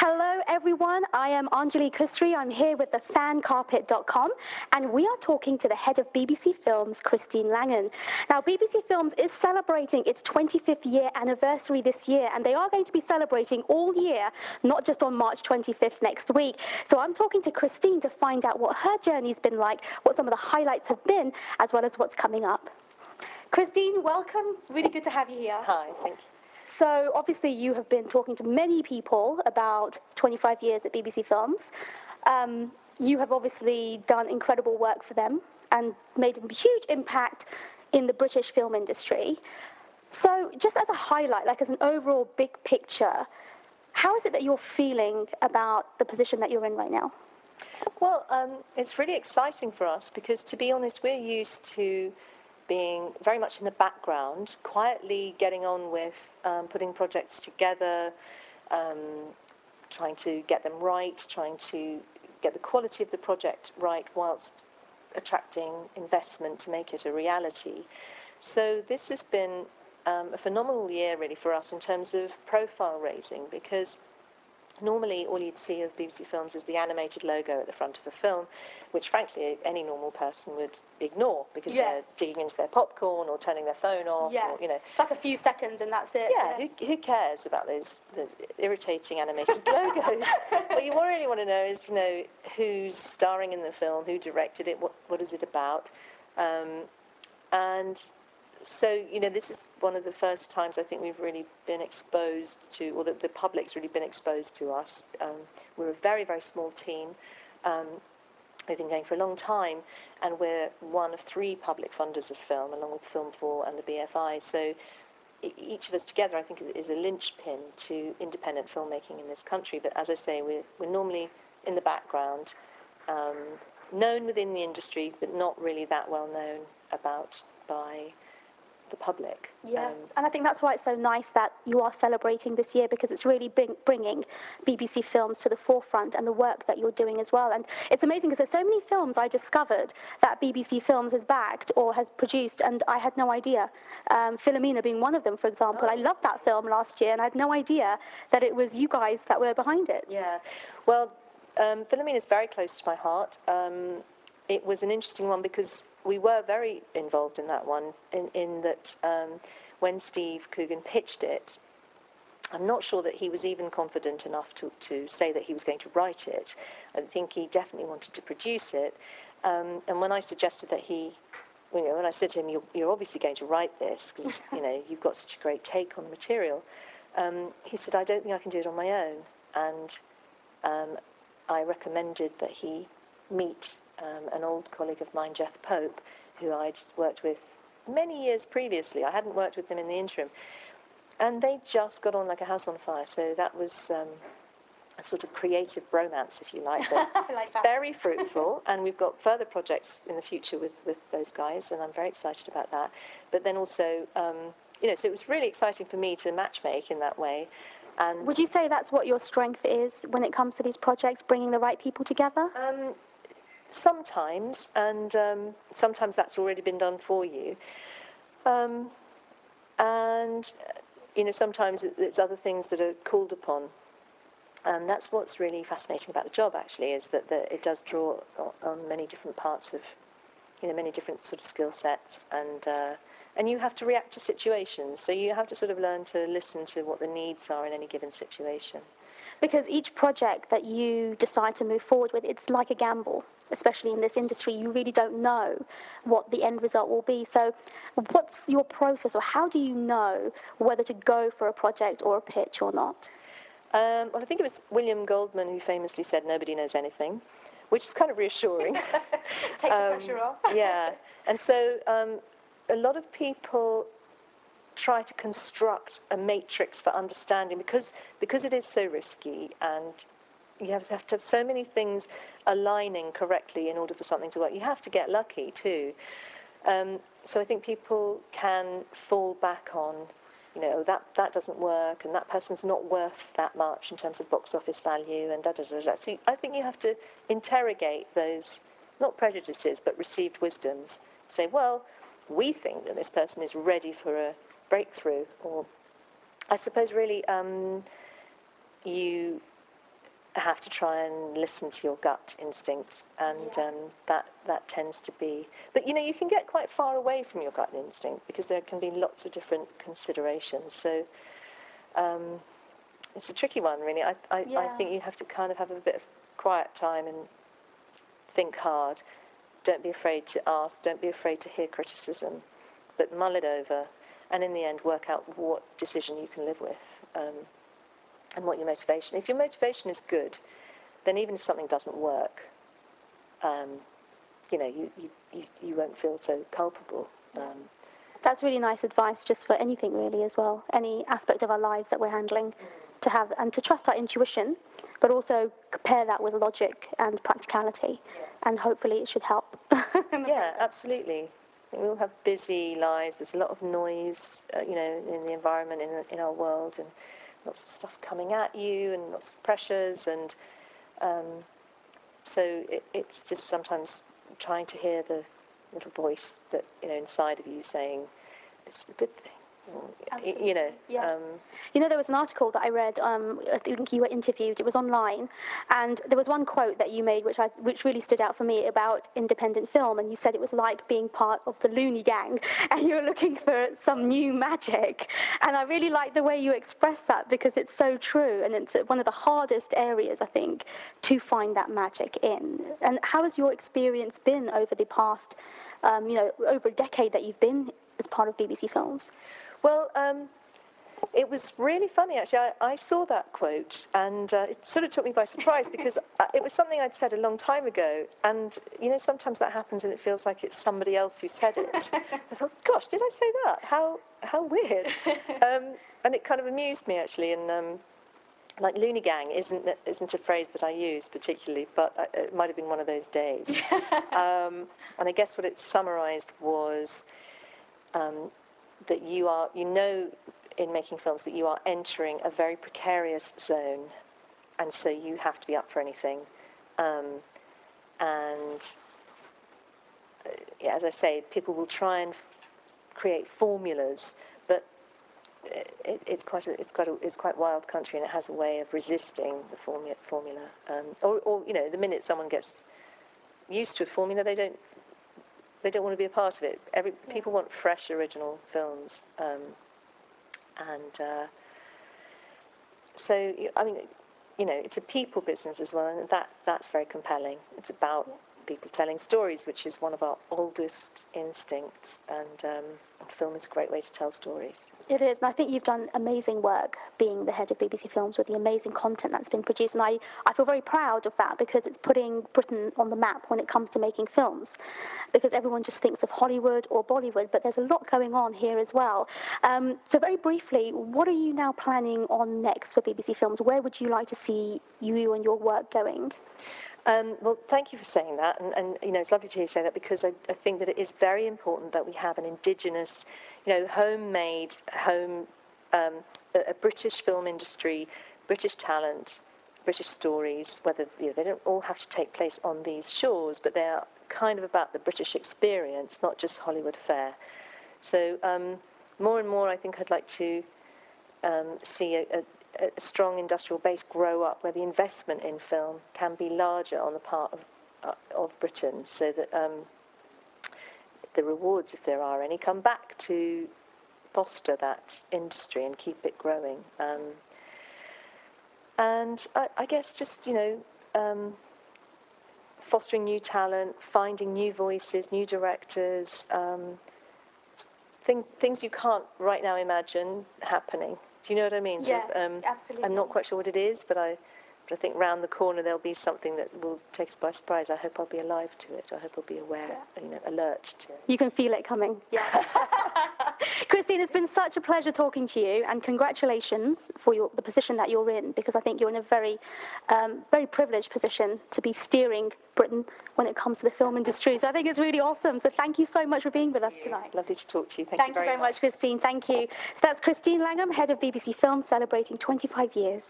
Hello everyone, I am Anjali Kusre. I'm here with the fancarpet.com and we are talking to the head of BBC Films, Christine Langan. Now BBC Films is celebrating its 25th year anniversary this year, and they are going to be celebrating all year, not just on March 25th next week. So I'm talking to Christine to find out what her journey's been like, what some of the highlights have been, as well as what's coming up. Christine, welcome. Really good to have you here. Hi, thank you. So obviously you have been talking to many people about 25 years at BBC Films. You have obviously done incredible work for them and made a huge impact in the British film industry. So just as a highlight, like as an overall big picture, how is it that you're feeling about the position that you're in right now? Well, it's really exciting for us because, to be honest, we're used to being very much in the background, quietly getting on with putting projects together, trying to get them right, trying to get the quality of the project right whilst attracting investment to make it a reality. So this has been a phenomenal year really for us in terms of profile raising, because normally all you'd see of BBC Films is the animated logo at the front of a film, which frankly any normal person would ignore because they're digging into their popcorn or turning their phone off. Yes. Or, It's like a few seconds and that's it. Yeah, yes. who cares about the irritating animated logos? What you really want to know is, who's starring in the film, who directed it, what is it about, and so, this is one of the first times I think we've really been exposed to, or that the public's really been exposed to us. We're a very, very small team. We've been going for a long time, and we're one of 3 public funders of film, along with Film 4 and the BFI. So each of us together, I think, is a linchpin to independent filmmaking in this country. But as I say, we're normally in the background, known within the industry, but not really that well known about by the public. Yes, and I think that's why it's so nice that you are celebrating this year, because it's really bringing BBC Films to the forefront and the work that you're doing as well. And it's amazing because there's so many films I discovered that BBC Films has backed or has produced, and I had no idea. Philomena being one of them, for example. I loved that film last year, and I had no idea that it was you guys that were behind it. Yeah, well, Philomena is very close to my heart. It was an interesting one because we were very involved in that one, in that when Steve Coogan pitched it, I'm not sure that he was even confident enough to say that he was going to write it. I think he definitely wanted to produce it. And when I suggested that when I said to him, you're obviously going to write this because, you've got such a great take on the material, he said, I don't think I can do it on my own. And I recommended that he meet an old colleague of mine, Jeff Pope, who I'd worked with many years previously. I hadn't worked with him in the interim. And they just got on like a house on fire. So that was a sort of creative bromance, if you like. But I like that. Very fruitful. And we've got further projects in the future with those guys, and I'm very excited about that. But then also, so it was really exciting for me to matchmake in that way. And would you say that's what your strength is when it comes to these projects, bringing the right people together? Sometimes, and sometimes that's already been done for you. And, sometimes it's other things that are called upon. And that's what's really fascinating about the job, actually, is that it does draw on many different parts of, many different sort of skill sets. And you have to react to situations. So you have to sort of learn to listen to what the needs are in any given situation. Because each project that you decide to move forward with, it's like a gamble. Especially in this industry, you really don't know what the end result will be. So what's your process, or how do you know whether to go for a project or a pitch or not? Well, I think it was William Goldman who famously said nobody knows anything, which is kind of reassuring. Take the pressure off. Yeah. And so a lot of people try to construct a matrix for understanding because it is so risky, and you have to have so many things aligning correctly in order for something to work. You have to get lucky too. So I think people can fall back on, that doesn't work, and that person's not worth that much in terms of box office value, and da-da-da-da. So I think you have to interrogate those, not prejudices, but received wisdoms. Say, well, we think that this person is ready for a breakthrough, or I suppose really you have to try and listen to your gut instinct, and that tends to be. But you can get quite far away from your gut instinct because there can be lots of different considerations. So it's a tricky one, really. I think you have to kind of have a bit of quiet time and think hard. Don't be afraid to ask. Don't be afraid to hear criticism, but mull it over, and in the end, work out what decision you can live with. And what your motivation. If your motivation is good, then even if something doesn't work, you won't feel so culpable. That's really nice advice, just for anything really as well. Any aspect of our lives that we're handling, to have and to trust our intuition, but also compare that with logic and practicality, and hopefully it should help. Yeah, absolutely. We all have busy lives. There's a lot of noise, in the environment, in our world, and lots of stuff coming at you, and lots of pressures, and so it's just sometimes trying to hear the little voice that inside of you saying, "This is a good thing." There was an article that I read. I think you were interviewed. It was online, and there was one quote that you made which really stood out for me about independent film. And you said it was like being part of the loony gang, and you were looking for some new magic. And I really like the way you expressed that, because it's so true, and it's one of the hardest areas, I think, to find that magic in. And how has your experience been over the past, over a decade that you've been as part of BBC Films? Well, it was really funny, actually. I saw that quote, and it sort of took me by surprise, because it was something I'd said a long time ago. And, sometimes that happens and it feels like it's somebody else who said it. I thought, gosh, did I say that? How weird. And it kind of amused me, actually. And like loony gang isn't a phrase that I use particularly, but it might have been one of those days. And I guess what it summarised was that you are, in making films, that you are entering a very precarious zone, and so you have to be up for anything. As I say, people will try and create formulas, but it's quite wild country, and it has a way of resisting the formula. Or the minute someone gets used to a formula, they don't want to be a part of it. People want fresh, original films, so I mean, it's a people business as well, and that's very compelling. It's about people telling stories, which is one of our oldest instincts, and film is a great way to tell stories. It is, and I think you've done amazing work being the head of BBC Films with the amazing content that's been produced, and I feel very proud of that, because it's putting Britain on the map when it comes to making films, because everyone just thinks of Hollywood or Bollywood, but there's a lot going on here as well. So very briefly, what are you now planning on next for BBC Films? Where would you like to see you and your work going? Well, thank you for saying that, and it's lovely to hear you say that, because I think that it is very important that we have an indigenous, homemade, a British film industry, British talent, British stories. Whether they don't all have to take place on these shores, but they are kind of about the British experience, not just Hollywood fare. So more and more, I think I'd like to see a strong industrial base grow up, where the investment in film can be larger on the part of Britain, so that the rewards, if there are any, come back to foster that industry and keep it growing. And I guess just fostering new talent, finding new voices, new directors, things you can't right now imagine happening. Do you know what I mean? Yes, absolutely. I'm not quite sure what it is, but I think round the corner there'll be something that will take us by surprise. I hope I'll be alive to it. I hope I'll be aware, alert to it. You can feel it coming. Yeah. Christine, it's been such a pleasure talking to you, and congratulations for the position that you're in, because I think you're in a very, very privileged position to be steering Britain when it comes to the film industry. So I think it's really awesome. So thank you so much for being with us tonight. Lovely to talk to you. Thank you very much, Christine. Thank you. So that's Christine Langan, head of BBC Films, celebrating 25 years.